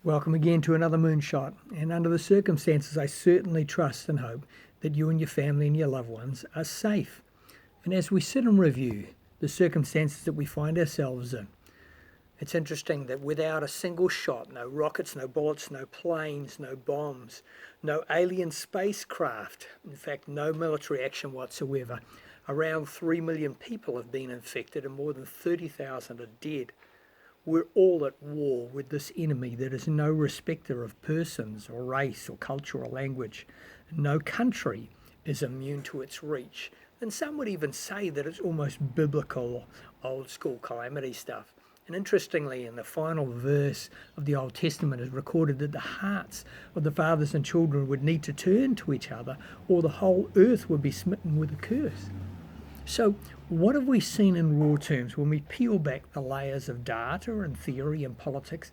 Welcome again to another Moonshot. And under the circumstances, I certainly trust and hope that you and your family and your loved ones are safe. And as we sit and review the circumstances that we find ourselves in, it's interesting that without a single shot, no rockets, no bullets, no planes, no bombs, no alien spacecraft, in fact, no military action whatsoever, around 3 million people have been infected and more than 30,000 are dead. We're all at war with this enemy that is no respecter of persons or race or culture or language. No country is immune to its reach. And some would even say that it's almost biblical, old school calamity stuff. And interestingly, in the final verse of the Old Testament is recorded that the hearts of the fathers and children would need to turn to each other, or the whole earth would be smitten with a curse. So what have we seen in raw terms when we peel back the layers of data and theory and politics?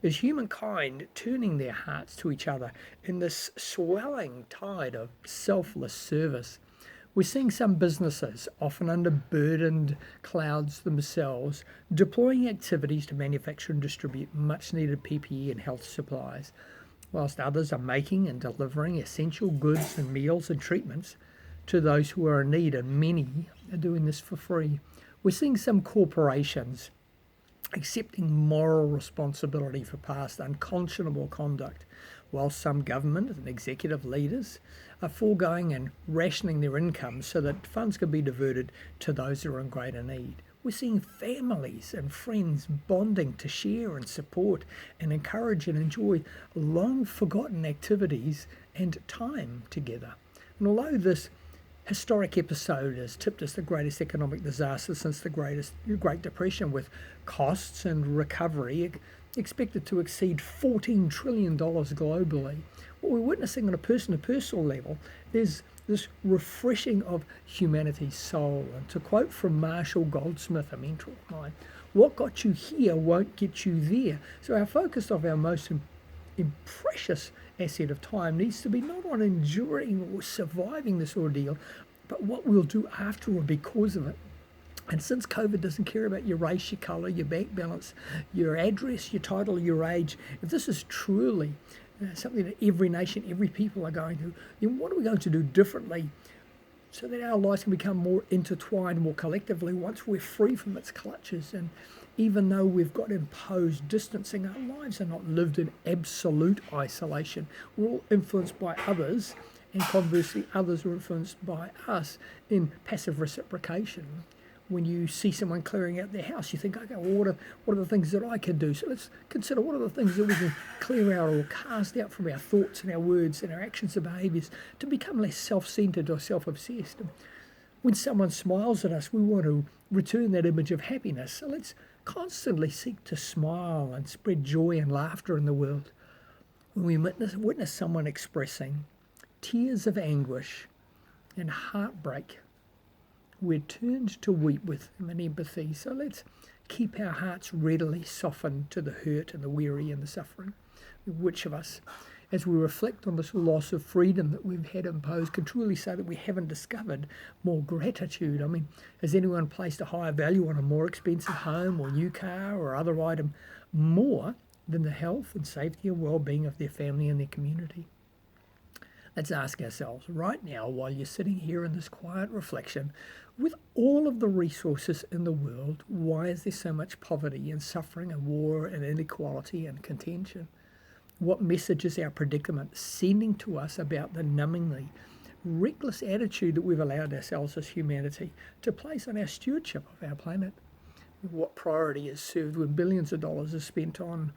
Is humankind turning their hearts to each other in this swelling tide of selfless service? We're seeing some businesses, often under burdened clouds themselves, deploying activities to manufacture and distribute much needed PPE and health supplies, whilst others are making and delivering essential goods and meals and treatments to those who are in need, and many are doing this for free. We're seeing some corporations accepting moral responsibility for past unconscionable conduct, while some government and executive leaders are foregoing and rationing their incomes so that funds can be diverted to those who are in greater need. We're seeing families and friends bonding to share and support and encourage and enjoy long forgotten activities and time together. And although this historic episode has tipped us the greatest economic disaster since the Great Depression, with costs and recovery expected to exceed $14 trillion globally, what we're witnessing on a person-to-person level is this refreshing of humanity's soul. And to quote from Marshall Goldsmith, a mentor of mine, what got you here won't get you there. So our focus of our most precious asset of time needs to be not on enduring or surviving this ordeal, but what we'll do after or because of it. And since COVID doesn't care about your race, your colour, your bank balance, your address, your title, your age, if this is truly something that every nation, every people are going to, then what are we going to do differently so that our lives can become more intertwined, more collectively, once we're free from its clutches? And even though we've got imposed distancing, our lives are not lived in absolute isolation. We're all influenced by others, and conversely, others are influenced by us in passive reciprocation. When you see someone clearing out their house, you think, okay, well, what are the things that I can do? So let's consider what are the things that we can clear out or cast out from our thoughts and our words and our actions and behaviours to become less self-centred or self-obsessed. And when someone smiles at us, we want to return that image of happiness. So let's constantly seek to smile and spread joy and laughter in the world. When we witness someone expressing tears of anguish and heartbreak, we're turned to weep with them in empathy. So let's keep our hearts readily softened to the hurt and the weary and the suffering. Which of us, as we reflect on this loss of freedom that we've had imposed, can truly say that we haven't discovered more gratitude? I mean, has anyone placed a higher value on a more expensive home or new car or other item more than the health and safety and well-being of their family and their community? Let's ask ourselves right now, while you're sitting here in this quiet reflection, with all of the resources in the world, why is there so much poverty and suffering and war and inequality and contention? What message is our predicament sending to us about the numbingly reckless attitude that we've allowed ourselves as humanity to place on our stewardship of our planet? What priority is served when billions of dollars are spent on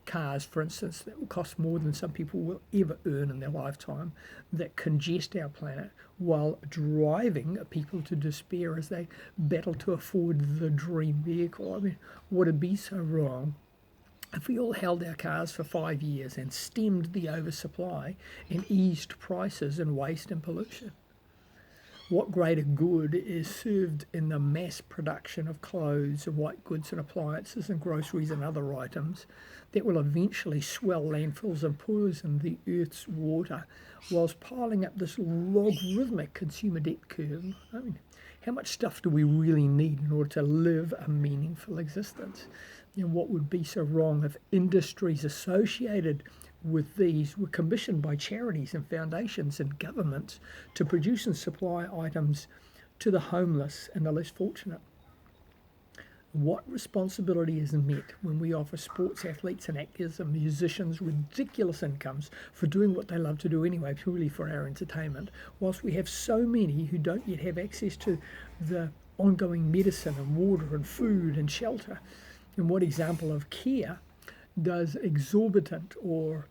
cars, for instance, that will cost more than some people will ever earn in their lifetime, that congest our planet while driving people to despair as they battle to afford the dream vehicle? I mean, would it be so wrong if we all held our cars for 5 years and stemmed the oversupply and eased prices and waste and pollution? What greater good is served in the mass production of clothes and white goods and appliances and groceries and other items that will eventually swell landfills and poison the Earth's water whilst piling up this logarithmic consumer debt curve? I mean, how much stuff do we really need in order to live a meaningful existence? what would be so wrong if industries associated with these were commissioned by charities and foundations and governments to produce and supply items to the homeless and the less fortunate? What responsibility is met when we offer sports athletes and actors and musicians ridiculous incomes for doing what they love to do anyway, purely for our entertainment, whilst we have so many who don't yet have access to the ongoing medicine and water and food and shelter? And what example of care does exorbitant or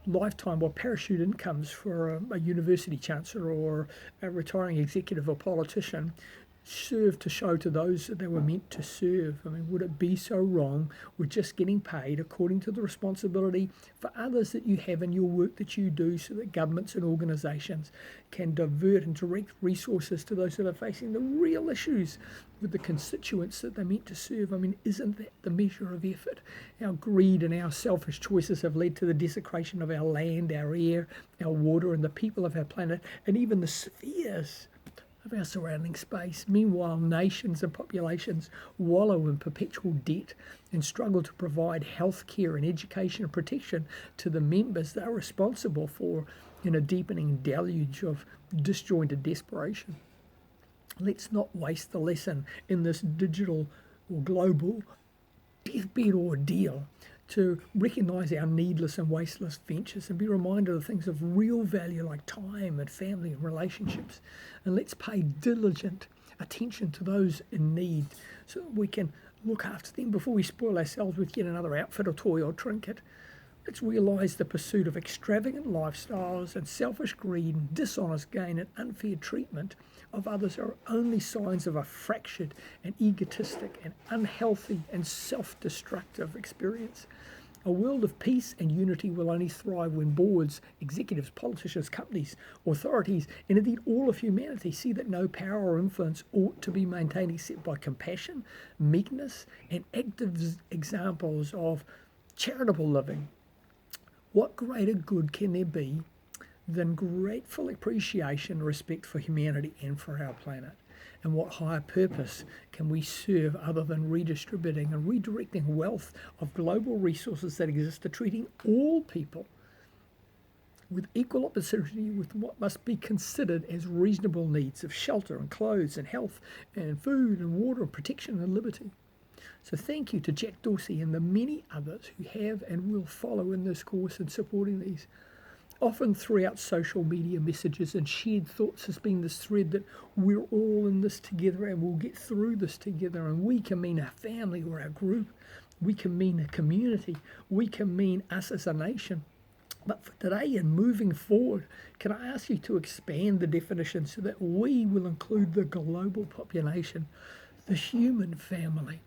lifetime or parachute incomes for a university chancellor or a retiring executive or politician serve to show to those that they were meant to serve? I mean, would it be so wrong with just getting paid according to the responsibility for others that you have in your work that you do, so that governments and organisations can divert and direct resources to those that are facing the real issues with the constituents that they're meant to serve? I mean, isn't that the measure of effort? Our greed and our selfish choices have led to the desecration of our land, our air, our water, and the people of our planet, and even the spheres of our surrounding space. Meanwhile, nations and populations wallow in perpetual debt and struggle to provide health care and education and protection to the members they are responsible for, in a deepening deluge of disjointed desperation. Let's not waste the lesson in this digital or global deathbed ordeal to recognise our needless and wasteless ventures and be reminded of things of real value like time and family and relationships. And let's pay diligent attention to those in need so that we can look after them before we spoil ourselves with yet another outfit or toy or trinket. Let's realise the pursuit of extravagant lifestyles and selfish greed and dishonest gain and unfair treatment of others are only signs of a fractured and egotistic and unhealthy and self-destructive experience. A world of peace and unity will only thrive when boards, executives, politicians, companies, authorities, and indeed all of humanity see that no power or influence ought to be maintained except by compassion, meekness, and active examples of charitable living. What greater good can there be than grateful appreciation and respect for humanity and for our planet? And what higher purpose can we serve other than redistributing and redirecting wealth of global resources that exist to treating all people with equal opportunity with what must be considered as reasonable needs of shelter and clothes and health and food and water and protection and liberty? So thank you to Jack Dorsey and the many others who have and will follow in this course and supporting these. Often throughout social media messages and shared thoughts has been this thread that we're all in this together and we'll get through this together, and we can mean our family or our group, we can mean a community, we can mean us as a nation. But for today and moving forward, can I ask you to expand the definition so that we will include the global population, the human family?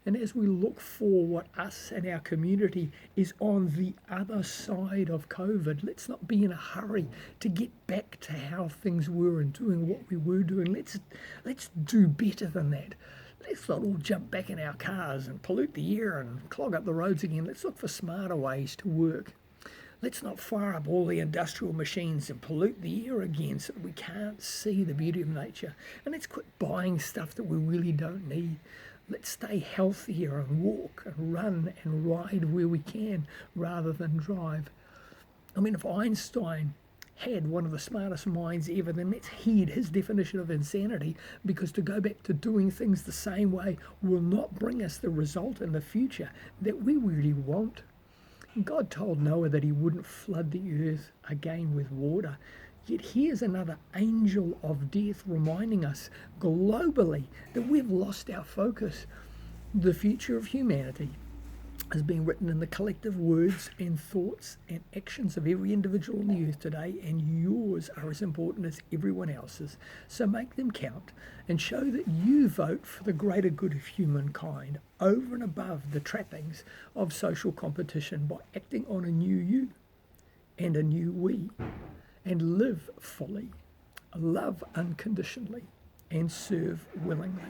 And as we look for what us and our community is on the other side of COVID, let's not be in a hurry to get back to how things were and doing what we were doing. Let's do better than that. Let's not all jump back in our cars and pollute the air and clog up the roads again. Let's look for smarter ways to work. Let's not fire up all the industrial machines and pollute the air again so that we can't see the beauty of nature. And let's quit buying stuff that we really don't need. Let's stay healthier and walk and run and ride where we can rather than drive. I mean, if Einstein had one of the smartest minds ever, then let's heed his definition of insanity, because to go back to doing things the same way will not bring us the result in the future that we really want. God told Noah that he wouldn't flood the earth again with water. Yet here's another angel of death reminding us globally that we've lost our focus. The future of humanity has been written in the collective words and thoughts and actions of every individual on the earth today, and yours are as important as everyone else's. So make them count and show that you vote for the greater good of humankind over and above the trappings of social competition by acting on a new you and a new we. And live fully, love unconditionally, and serve willingly.